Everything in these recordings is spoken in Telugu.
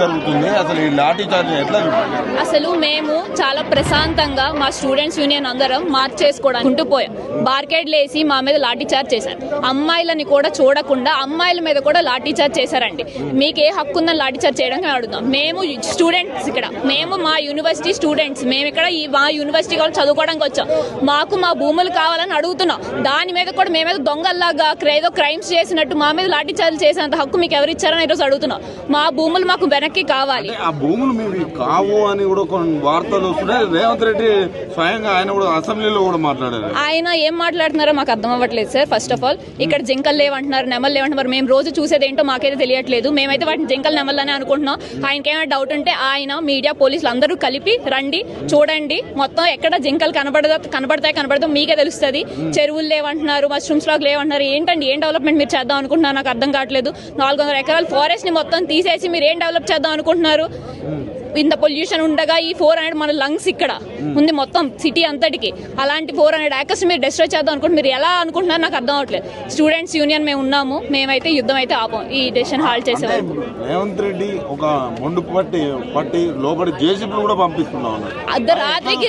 జరుగుతుంది అసలు ఈ లాఠీ చార్జ్ ఎట్లా? అసలు మేము చాలా ప్రశాంతంగా మా స్టూడెంట్స్ యూనియన్ అందరం మార్చ్ చేసుకోవడానికి ఉంటూపోయాం. బార్కేడ్లు వేసి మా మీద లాఠీ చార్జ్ చేశారు. అమ్మాయిలని కూడా చూడకుండా అమ్మాయిల మీద కూడా లాఠీ చార్జ్ చేశారండి. మీకు ఏ హక్కు ఉందని లాఠీ చార్జ్ చేయడానికి అడుగుతాం. మేము స్టూడెంట్స్ ఇక్కడ, మేము మా యూనివర్సిటీ స్టూడెంట్స్, మేము ఇక్కడ మా యూనివర్సిటీ వాళ్ళు చదువుకోవడానికి వచ్చాం. మాకు మా భూములు కావాలని అడుగుతున్నాం. దాని మీద కూడా మేమేదో దొంగల్లాగా ఏదో క్రైమ్స్ చేసినట్టు మా మీద లాఠీ చార్జ్ చేసేంత హక్కు మీకు ఎవరు ఇచ్చారని ఈరోజు అడుగుతున్నాం. మా భూములు మాకు వెనక్కి కావాలి. ఆ భూములు మేము కావు అని కూడా కొన్ని వార్తలు వస్తున్నాయి. రేవంత్ రెడ్డి స్వయంగా ఆయన కూడా అసెంబ్లీలో కూడా మాట్లాడారు. ఆయన ఏం మాట్లాడుతున్నారో మాకు అర్థం అవ్వట్లేదు సార్. ఫస్ట్ ఆఫ్ ఆల్ ఇక్కడ జింకలు లేవంటున్నారు, నెమలు లేవంటున్నారు. మేము రోజు చూసేది ఏంటో మాకైతే తెలియట్లేదు. మేమైతే వాటిని జింకలు నెమలని అనుకుంటున్నాం. ఆయనకి ఏమైనా డౌట్ ఉంటే ఆయన మీడియా పోలీసులు అందరూ కలిపి రండి, చూడండి మొత్తం ఎక్కడ జింకలు కనబడతాయి మీకే తెలుస్తుంది. చెరువులు లేవంటున్నారు, మష్రూమ్స్ లాగా లేవంటున్నారు. ఏంటండి ఏం డెవలప్మెంట్ మీరు చేద్దాం అనుకుంటున్నారు? నాకు అర్థం కావట్లేదు. 400 ఎకరాల ఫారెస్ట్ ని మొత్తం తీసేసి మీరు ఏం డెవలప్ చేద్దాం అనుకుంటున్నారు? ఇంత పొల్యూషన్ ఉండగా ఈ 400 మన లంగ్స్ ఇక్కడ ఉంది మొత్తం సిటీ అంతటికి. అలాంటి 400 ఏకర్స్ మీరు డిస్ట్రాయ్ చేద్దాం అనుకుంటున్నారు. మీరు ఎలా అనుకుంటున్నారు నాకు అర్థం అవట్లేదు. స్టూడెంట్స్ యూనియన్ మేము ఉన్నాము, మేమైతే యుద్ధం అయితే ఆపం. ఈ డెసిషన్ హాల్ట్ చేసేవారు. రేవంత్ రెడ్డి ఒక మొండు పట్టి లోపలి జేసీబీలు కూడా పంపిస్తున్నాం.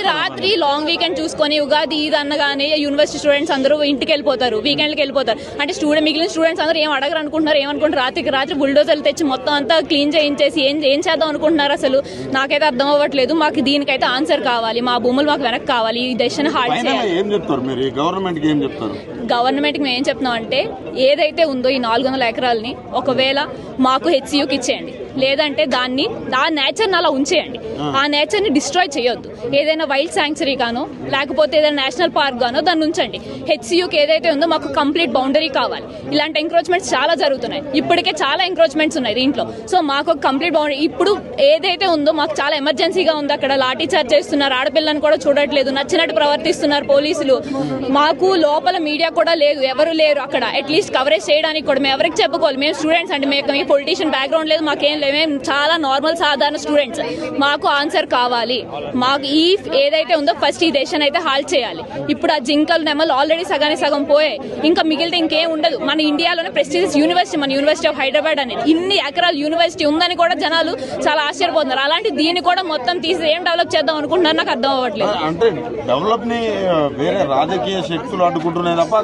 రాత్రి లాంగ్ వీకెండ్ చూసుకొని ఉగాది ఇది అన్నగానే యూనివర్సిటీ స్టూడెంట్స్ అందరూ ఇంటికి వెళ్ళిపోతారు, వీకెండ్కి వెళ్ళిపోతారు. అంటే మిగిలిన స్టూడెంట్స్ అందరూ ఏం అడగరు అనుకుంటున్నారు, ఏమనుకుంటారు? రాత్రి బుల్డోజర్లు తెచ్చి మొత్తం అంతా క్లీన్ చేయించేసి ఏం చేద్దాం అనుకుంటున్నారు? అసలు నాకైతే అర్థం అవ్వట్లేదు. మాకు దీనికైతే ఆన్సర్ కావాలి. మా భూములు మాకు వెనక్కి కావాలి. ఈ డెసిషన్ హాల్ట్ చేయాలి. గవర్నమెంట్ కి మేము ఏం చెప్తున్నాం అంటే ఏదైతే ఉందో ఈ 400 ఎకరాలని ఒకవేళ మాకు హెచ్సియుకి ఇచ్చేయండి, లేదంటే దాన్ని నేచర్ అలా ఉంచేయండి. ఆ నేచర్ ని డిస్ట్రాయ్ చేయొద్దు. ఏదైనా వైల్డ్ శాంక్చురీ గానో లేకపోతే ఏదైనా నేషనల్ పార్క్ గానో దాన్ని ఉంచండి. హెచ్సియుకి ఏదైతే ఉందో మాకు కంప్లీట్ బౌండరీ కావాలి. ఇలాంటి ఎంక్రోచ్మెంట్స్ చాలా జరుగుతున్నాయి. ఇప్పటికే చాలా ఎంక్రోచ్మెంట్స్ ఉన్నాయి దీంట్లో. సో మాకు కంప్లీట్ బౌండరీ ఇప్పుడు ఏదైతే ఉందో మాకు చాలా ఎమర్జెన్సీగా ఉంది. అక్కడ లాఠీ చార్జ్ చేస్తున్నారు, ఆడపిల్లని కూడా చూడట్లేదు, నచ్చినట్టు ప్రవర్తిస్తున్నారు పోలీసులు. మాకు లోపల మీడియా కూడా లేదు, ఎవరు లేరు అక్కడ అట్లీస్ట్ కవరేజ్ చేయడానికి కూడా. మేము ఎవరికి చెప్పుకోవాలి? మేము స్టూడెంట్స్ అండి, మేము పొలిటీషియన్ బ్యాక్గ్రౌండ్ లేదు, మాకేం లేదు. మేము చాలా నార్మల్ సాధారణ స్టూడెంట్స్. మాకు ఆన్సర్ కావాలి. మాకు ఏదైతే ఉందో ఫస్ట్ ఈ డెసిషన్ అయితే హాల్ట్ చేయాలి. ఇప్పుడు ఆ జింకలు నెమలు ఆల్రెడీ సగం పోయాయి. ఇంకా మిగిలితే ఇంకేం ఉండదు. మన ఇండియాలోనే ప్రెస్టీజియస్ యూనివర్సిటీ మన యూనివర్సిటీ ఆఫ్ హైదరాబాద్ అనేది. ఇన్ని ఎకరాల యూనివర్సిటీ ఉందని కూడా జనాలు చాలా ఆశ్చర్యపోతున్నారు. అలాంటి దీన్ని కూడా మొత్తం తీసి ఏం డెవలప్ చేద్దాం అనుకుంటున్నారు నాకు అర్థం అవ్వట్లేదు. అంటే డెవలప్ ని వేరే రాజకీయ శక్తులు అడ్డుకుంటున్నాయి తప్ప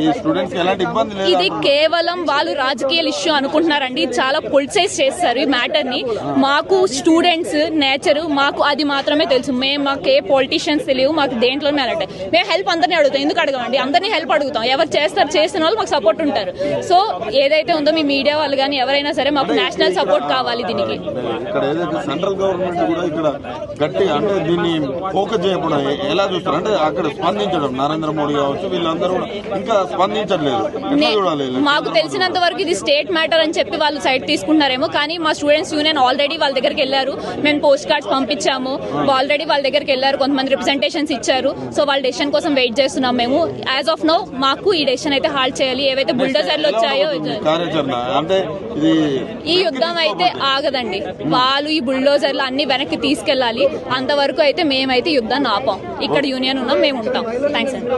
ఈ స్టూడెంట్స్ ఎలాంటి ఇబ్బంది లేదు. ఇది కేవలం వాళ్ళు రాజకీయ ఇష్యూ అనుకుంటున్నారండి. చాలా పొలిటిసైజ్ చేస్తారు ఈ మ్యాటర్ ని. మాకు స్టూడెంట్స్ నేచర్ మాకు అది మాత్రమే తెలుసు. మాకు ఏ పొలిటీషియన్స్ తెలియవు, మాకు దేంట్లోనే అలాంటి. మేము హెల్ప్ అందరినీ అడుగుతాం. ఎందుకు అడగమండి? అందరినీ హెల్ప్ అడుగుతాం. ఎవరు చేసిన వాళ్ళు మాకు సపోర్ట్ ఉంటారు. సో ఏదైతే ఉందో మీ మీడియా వాళ్ళు కానీ ఎవరైనా సరే మాకు నేషనల్ సపోర్ట్ కావాలి దీనికి. ఇక్కడ ఏదైతే సెంట్రల్ గవర్నమెంట్ కూడా ఇక్కడ గట్టిగా అంటే దీన్ని ఫోకస్ చేయకుండా ఎలా చూస్తారు అంటే అక్కడ స్పందించడం నరేంద్ర మోడీ కావచ్చు వీళ్ళందరూ కూడా ఇంకా స్పందించట్లేదు. మాకు తెలిసినంత వరకు ఇది స్టేట్ మ్యాటర్ అని చెప్పి వాళ్ళు సైడ్ తీసుకుంటున్నారేమో. కానీ మా స్టూడెంట్స్ యూనియన్ ఆల్రెడీ వాళ్ళ దగ్గరికి వెళ్ళారు. మేము పోస్ట్ కార్డ్స్ పంపించాము. ఆల్రెడీ వాళ్ళ దగ్గరికి వెళ్ళారు, కొంతమంది రిప్రజెంటేషన్స్ ఇచ్చారు. సో వాళ్ళ డెసిషన్ కోసం వెయిట్ చేస్తున్నాం మేము. యాజ్ ఆఫ్ నౌ మాకు ఈ డెసిషన్ అయితే హాల్ట్ చేయాలి. ఏవైతే బుల్డోజర్లు వచ్చాయో అంటే ఈ యుద్ధం అయితే ఆగదండి. వాళ్ళు ఈ బుల్డోజర్లు అన్ని వెనక్కి తీసుకెళ్లాలి. అంతవరకు అయితే మేమైతే యుద్ధాన్ని ఆపాం. ఇక్కడ యూనియన్ ఉన్నాం, మేము ఉంటాం. థ్యాంక్స్ అండి.